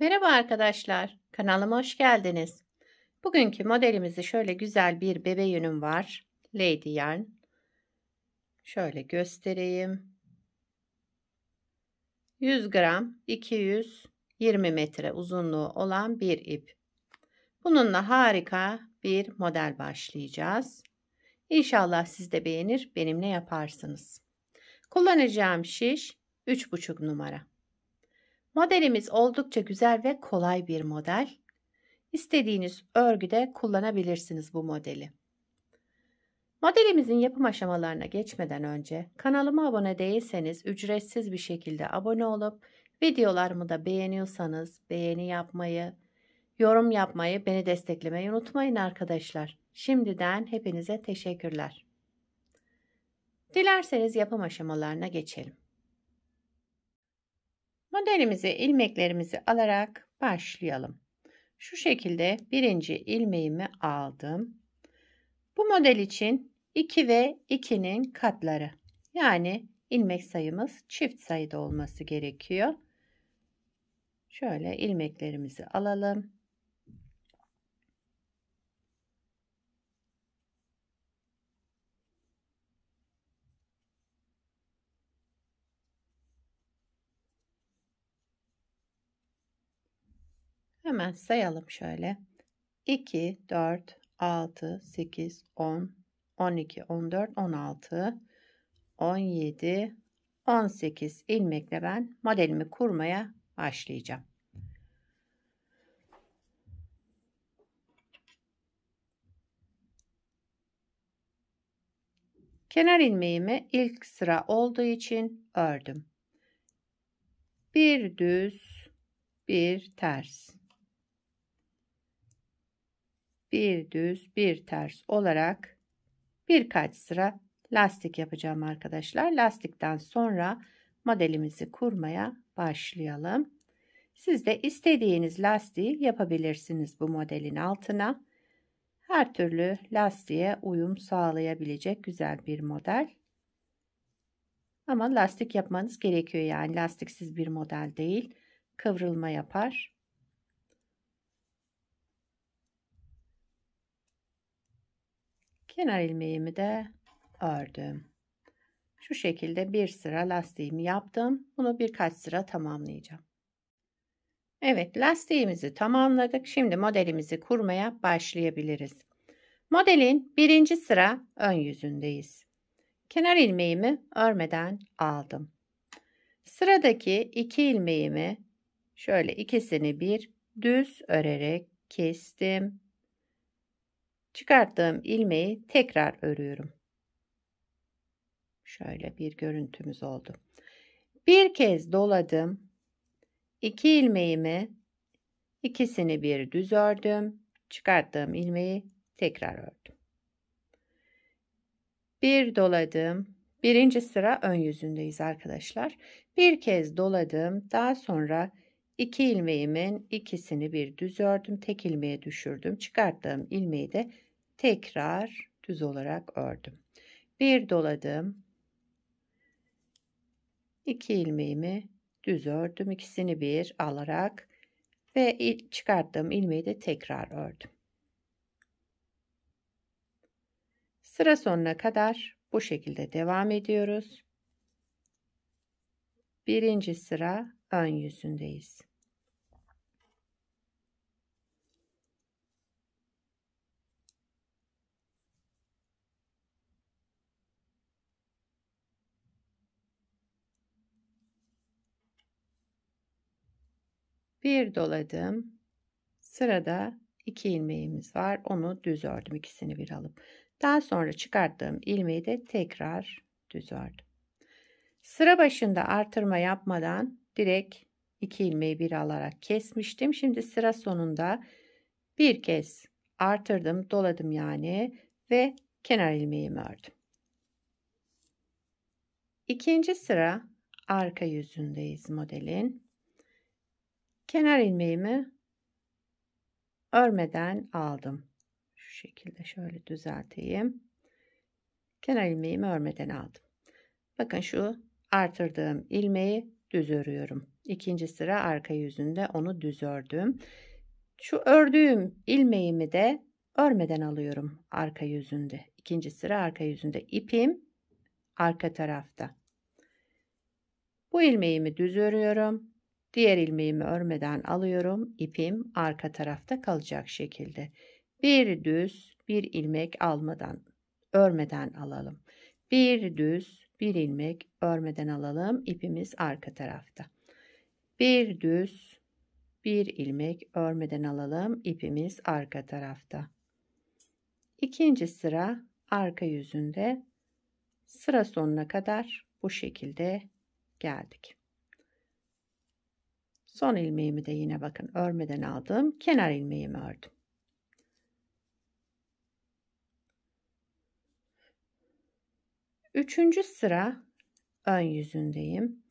Merhaba arkadaşlar, kanalıma hoş geldiniz. Bugünkü modelimizi şöyle güzel bir bebe yünüm var. Lady yarn. Şöyle göstereyim. 100 gram 220 metre uzunluğu olan bir ip. Bununla harika bir model başlayacağız. İnşallah siz de beğenir, benimle yaparsınız. Kullanacağım şiş 3,5 numara. Modelimiz oldukça güzel ve kolay bir model. İstediğiniz örgüde kullanabilirsiniz bu modeli. Modelimizin yapım aşamalarına geçmeden önce kanalıma abone değilseniz ücretsiz bir şekilde abone olup videolarımı da beğeniyorsanız beğeni yapmayı, yorum yapmayı, beni desteklemeyi unutmayın arkadaşlar. Şimdiden hepinize teşekkürler. Dilerseniz yapım aşamalarına geçelim. Modelimize ilmeklerimizi alarak başlayalım. Şu şekilde birinci ilmeğimi aldım. Bu model için 2 ve 2'nin katları. Yani ilmek sayımız çift sayıda olması gerekiyor. Şöyle ilmeklerimizi alalım. Hemen sayalım şöyle. 2, 4, 6, 8, 10, 12, 14, 16, 17, 18 ilmekle ben modelimi kurmaya başlayacağım. Kenar ilmeğimi ilk sıra olduğu için ördüm. Bir düz, bir ters. Bir düz, bir ters olarak birkaç sıra lastik yapacağım arkadaşlar. Lastikten sonra modelimizi kurmaya başlayalım. Siz de istediğiniz lastiği yapabilirsiniz bu modelin altına. Her türlü lastiğe uyum sağlayabilecek güzel bir model. Ama lastik yapmanız gerekiyor, yani lastiksiz bir model değil. Kıvrılma yapar. Kenar ilmeğimi de ördüm. Şu şekilde bir sıra lastiğimi yaptım. Bunu birkaç sıra tamamlayacağım. Evet, lastiğimizi tamamladık. Şimdi modelimizi kurmaya başlayabiliriz. Modelin birinci sıra ön yüzündeyiz. Kenar ilmeğimi örmeden aldım. Sıradaki 2 ilmeğimi şöyle ikisini bir düz örerek kestim. Çıkarttığım ilmeği tekrar örüyorum. Şöyle bir görüntümüz oldu. Bir kez doladım. 2 ilmeğimi ikisini bir düz ördüm. Çıkarttığım ilmeği tekrar ördüm. Bir doladım. Birinci sıra ön yüzündeyiz arkadaşlar. Bir kez doladım. Daha sonra 2 ilmeğimin ikisini bir düz ördüm. Tek ilmeğe düşürdüm. Çıkarttığım ilmeği de tekrar düz olarak ördüm. Bir doladım. 2 ilmeğimi düz ördüm. İkisini bir alarak ve çıkarttığım ilmeği de tekrar ördüm. Sıra sonuna kadar bu şekilde devam ediyoruz. Birinci sıra ön yüzündeyiz. Bir doladım. Sırada 2 ilmeğimiz var. Onu düz ördüm. İkisini bir alıp. Daha sonra çıkarttığım ilmeği de tekrar düz ördüm. Sıra başında artırma yapmadan direkt 2 ilmeği bir alarak kesmiştim. Şimdi sıra sonunda bir kez artırdım, doladım yani ve kenar ilmeğimi ördüm. İkinci sıra arka yüzündeyiz modelin. Kenar ilmeğimi örmeden aldım. Şu şekilde şöyle düzelteyim. Kenar ilmeğimi örmeden aldım. Bakın şu artırdığım ilmeği düz örüyorum. İkinci sıra arka yüzünde onu düz ördüm. Şu ördüğüm ilmeğimi de örmeden alıyorum arka yüzünde. İkinci sıra arka yüzünde ipim arka tarafta. Bu ilmeğimi düz örüyorum. Diğer ilmeğimi örmeden alıyorum. İpim arka tarafta kalacak şekilde. Bir düz, bir ilmek almadan, örmeden alalım. Bir düz, bir ilmek örmeden alalım. İpimiz arka tarafta. Bir düz, bir ilmek örmeden alalım. İpimiz arka tarafta. İkinci sıra arka yüzünde sıra sonuna kadar bu şekilde geldik. Son ilmeğimi de yine bakın örmeden aldım. Kenar ilmeğimi ördüm. Üçüncü sıra ön yüzündeyim.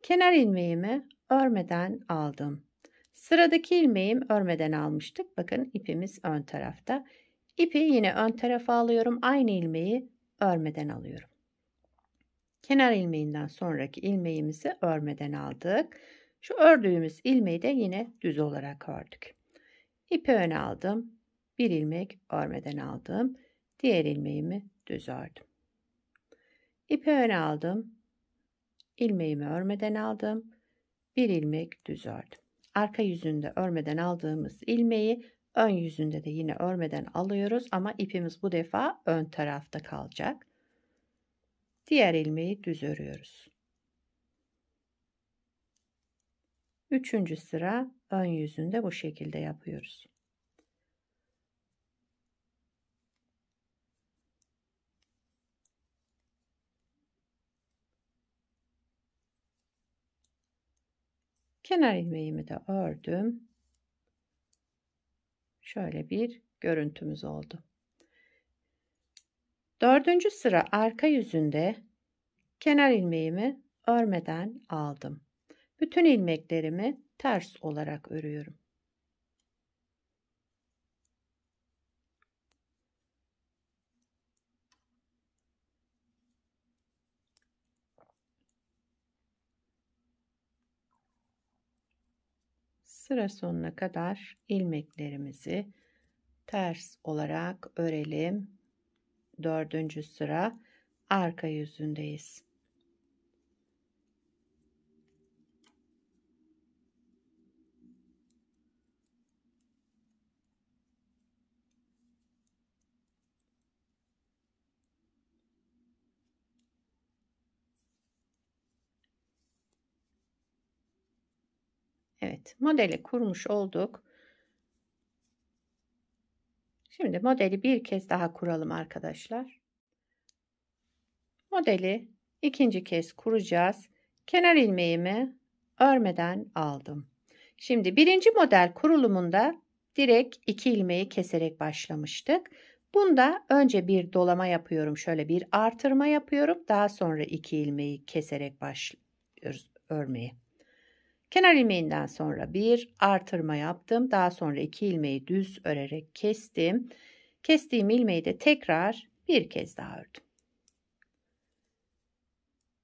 Kenar ilmeğimi örmeden aldım. Sıradaki ilmeğim örmeden almıştık. Bakın ipimiz ön tarafta. İpi yine ön tarafa alıyorum. Aynı ilmeği örmeden alıyorum. Kenar ilmeğinden sonraki ilmeğimizi örmeden aldık. Şu ördüğümüz ilmeği de yine düz olarak ördük. İpi öne aldım. Bir ilmek örmeden aldım. Diğer ilmeğimi düz ördüm. İpi öne aldım. İlmeğimi örmeden aldım. Bir ilmek düz ördüm. Arka yüzünde örmeden aldığımız ilmeği ön yüzünde de yine örmeden alıyoruz ama ipimiz bu defa ön tarafta kalacak. Diğer ilmeği düz örüyoruz. Üçüncü sıra ön yüzünde bu şekilde yapıyoruz. Kenar ilmeğimi de ördüm. Şöyle bir görüntümüz oldu. Dördüncü sıra arka yüzünde kenar ilmeğimi örmeden aldım. Bütün ilmeklerimi ters olarak örüyorum. Sıra sonuna kadar ilmeklerimizi ters olarak örelim. Dördüncü sıra arka yüzündeyiz. Evet, modeli kurmuş olduk. Şimdi modeli bir kez daha kuralım arkadaşlar. Modeli ikinci kez kuracağız. Kenar ilmeğimi örmeden aldım. Şimdi birinci model kurulumunda direkt 2 ilmeği keserek başlamıştık. Bunda önce bir dolama yapıyorum. Şöyle bir artırma yapıyorum. Daha sonra 2 ilmeği keserek başlıyoruz örmeye. Kenar ilmeğinden sonra bir artırma yaptım. Daha sonra 2 ilmeği düz örerek kestim. Kestiğim ilmeği de tekrar bir kez daha ördüm.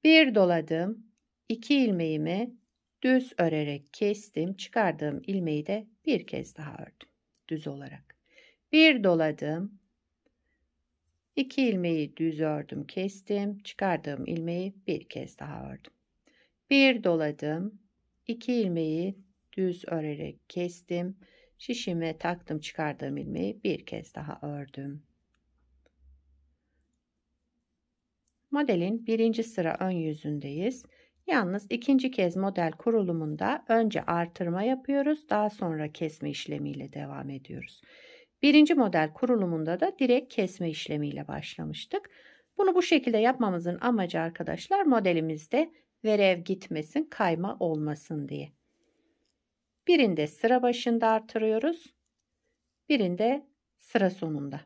Bir doladım. 2 ilmeğimi düz örerek kestim. Çıkardığım ilmeği de bir kez daha ördüm. Düz olarak. Bir doladım. 2 ilmeği düz ördüm, kestim. Çıkardığım ilmeği bir kez daha ördüm. Bir doladım. 2 ilmeği düz örerek kestim. Şişime taktım, çıkardığım ilmeği bir kez daha ördüm. Modelin birinci sıra ön yüzündeyiz. Yalnız ikinci kez model kurulumunda önce artırma yapıyoruz. Daha sonra kesme işlemiyle devam ediyoruz. Birinci model kurulumunda da direkt kesme işlemiyle başlamıştık. Bunu bu şekilde yapmamızın amacı arkadaşlar modelimizde verev gitmesin, kayma olmasın diye. Birinde sıra başında artırıyoruz. Birinde sıra sonunda.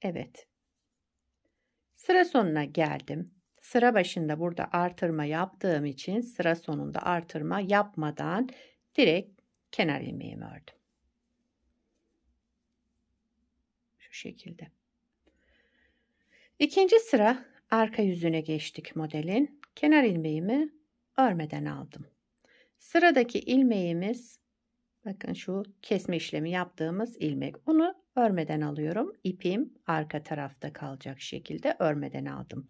Evet. Sıra sonuna geldim. Sıra başında burada artırma yaptığım için sıra sonunda artırma yapmadan direkt kenar ilmeğimi ördüm. Şu şekilde. İkinci sıra arka yüzüne geçtik modelin. Kenar ilmeğimi örmeden aldım. Sıradaki ilmeğimiz, bakın şu kesme işlemi yaptığımız ilmek. Onu örmeden alıyorum. İpim arka tarafta kalacak şekilde örmeden aldım.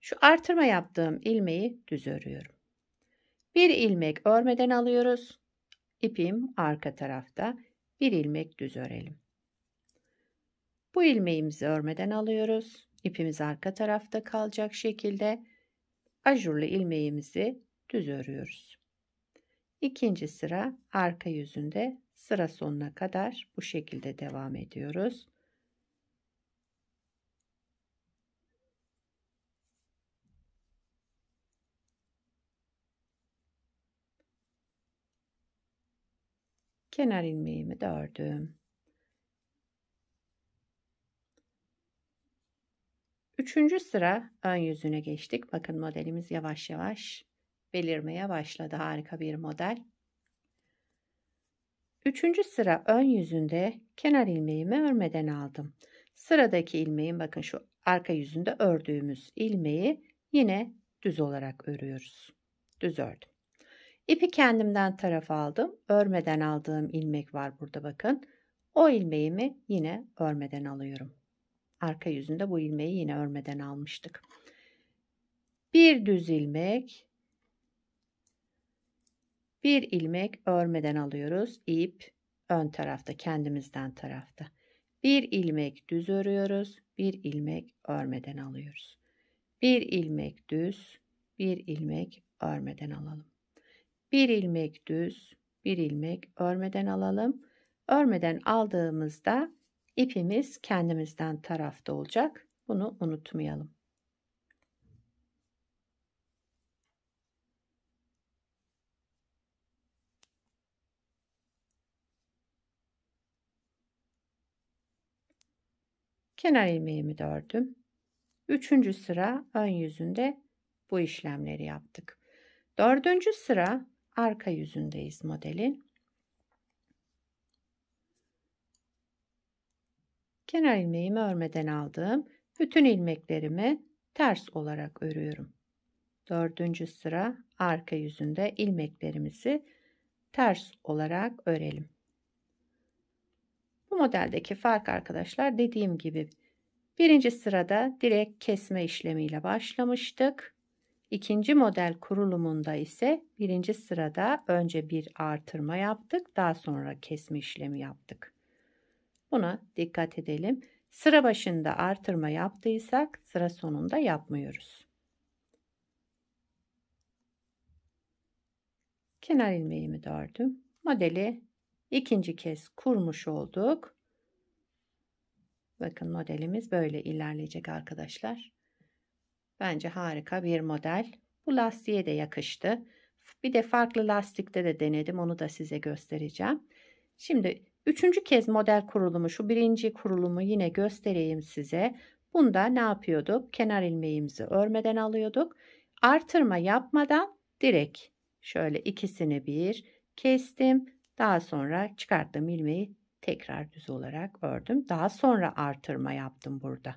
Şu artırma yaptığım ilmeği düz örüyorum. Bir ilmek örmeden alıyoruz. İpim arka tarafta. Bir ilmek düz örelim. Bu ilmeğimizi örmeden alıyoruz. İpimiz arka tarafta kalacak şekilde ajurlu ilmeğimizi düz örüyoruz. İkinci sıra arka yüzünde sıra sonuna kadar bu şekilde devam ediyoruz. Kenar ilmeğimi de ördüm. Üçüncü sıra ön yüzüne geçtik. Bakın modelimiz yavaş yavaş belirmeye başladı. Harika bir model. Üçüncü sıra ön yüzünde kenar ilmeğimi örmeden aldım. Sıradaki ilmeğin, bakın şu arka yüzünde ördüğümüz ilmeği yine düz olarak örüyoruz. Düz ördüm. İpi kendimden tarafa aldım. Örmeden aldığım ilmek var burada, bakın. O ilmeğimi yine örmeden alıyorum. Arka yüzünde bu ilmeği yine örmeden almıştık. Bir düz ilmek, bir ilmek örmeden alıyoruz. İp ön tarafta, kendimizden tarafta. Bir ilmek düz örüyoruz. Bir ilmek örmeden alıyoruz. Bir ilmek düz, bir ilmek örmeden alalım. Bir ilmek düz, bir ilmek örmeden alalım. Örmeden aldığımızda ipimiz kendimizden tarafta olacak. Bunu unutmayalım. Kenar ilmeğimi de ördüm. Üçüncü sıra ön yüzünde bu işlemleri yaptık. Dördüncü sıra arka yüzündeyiz modelin. Kenar ilmeğimi örmeden aldım. Bütün ilmeklerimi ters olarak örüyorum. Dördüncü sıra arka yüzünde ilmeklerimizi ters olarak örelim. Bu modeldeki fark arkadaşlar, dediğim gibi birinci sırada direkt kesme işlemiyle başlamıştık. İkinci model kurulumunda ise birinci sırada önce bir artırma yaptık. Daha sonra kesme işlemi yaptık. Buna dikkat edelim. Sıra başında artırma yaptıysak sıra sonunda yapmıyoruz. Kenar ilmeğimi de ördüm. Modeli ikinci kez kurmuş olduk. Bakın modelimiz böyle ilerleyecek arkadaşlar. Bence harika bir model. Bu lastiğe de yakıştı. Bir de farklı lastikte de denedim. Onu da size göstereceğim. Şimdi üçüncü kez model kurulumu, şu birinci kurulumu yine göstereyim size. Bunda ne yapıyorduk? Kenar ilmeğimizi örmeden alıyorduk. Artırma yapmadan direkt şöyle ikisini bir kestim. Daha sonra çıkarttığım ilmeği tekrar düz olarak ördüm. Daha sonra artırma yaptım burada.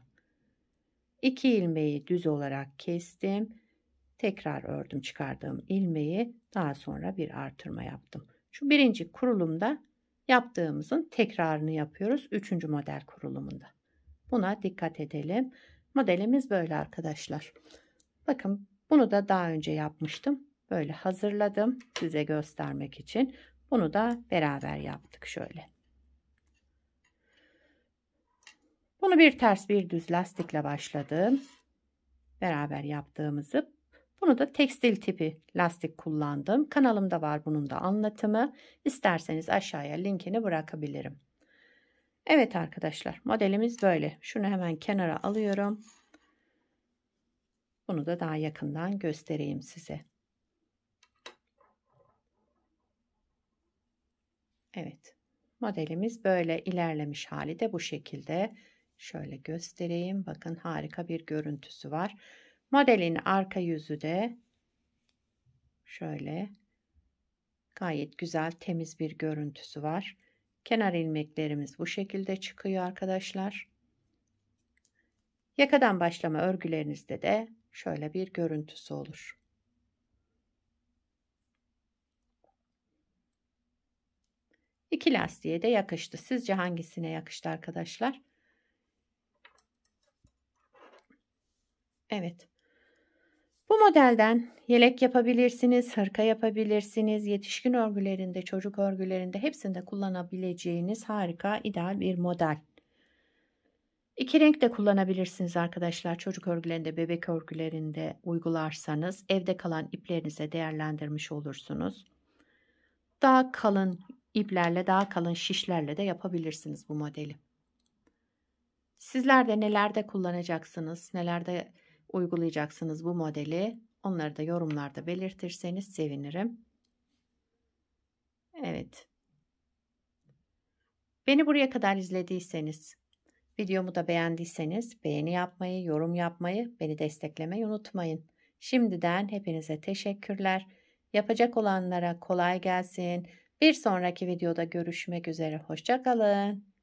2 ilmeği düz olarak kestim. Tekrar ördüm çıkardığım ilmeği. Daha sonra bir artırma yaptım. Şu birinci kurulumda yaptığımızın tekrarını yapıyoruz. Üçüncü model kurulumunda. Buna dikkat edelim. Modelimiz böyle arkadaşlar. Bakın bunu da daha önce yapmıştım. Böyle hazırladım size göstermek için. Bunu da beraber yaptık şöyle. Bunu bir ters bir düz lastikle başladım. Beraber yaptığımızı. Bunu da tekstil tipi lastik kullandım. Kanalımda var bunun da anlatımı. İsterseniz aşağıya linkini bırakabilirim. Evet arkadaşlar, modelimiz böyle. Şunu hemen kenara alıyorum. Bunu da daha yakından göstereyim size. Evet, modelimiz böyle ilerlemiş hali de bu şekilde. Şöyle göstereyim. Bakın harika bir görüntüsü var. Modelin arka yüzü de şöyle gayet güzel, temiz bir görüntüsü var. Kenar ilmeklerimiz bu şekilde çıkıyor arkadaşlar. Yakadan başlama örgülerinizde de şöyle bir görüntüsü olur. İki lastiğe de yakıştı. Sizce hangisine yakıştı arkadaşlar? Evet. Bu modelden yelek yapabilirsiniz, hırka yapabilirsiniz. Yetişkin örgülerinde, çocuk örgülerinde hepsinde kullanabileceğiniz harika, ideal bir model. İki renk de kullanabilirsiniz arkadaşlar. Çocuk örgülerinde, bebek örgülerinde uygularsanız evde kalan iplerinize değerlendirmiş olursunuz. Daha kalın iplerle, daha kalın şişlerle de yapabilirsiniz bu modeli. Sizler de nelerde kullanacaksınız, nelerde uygulayacaksınız bu modeli? Onları da yorumlarda belirtirseniz sevinirim. Evet. Beni buraya kadar izlediyseniz, videomu da beğendiyseniz beğeni yapmayı, yorum yapmayı, beni desteklemeyi unutmayın. Şimdiden hepinize teşekkürler. Yapacak olanlara kolay gelsin. Bir sonraki videoda görüşmek üzere. Hoşça kalın.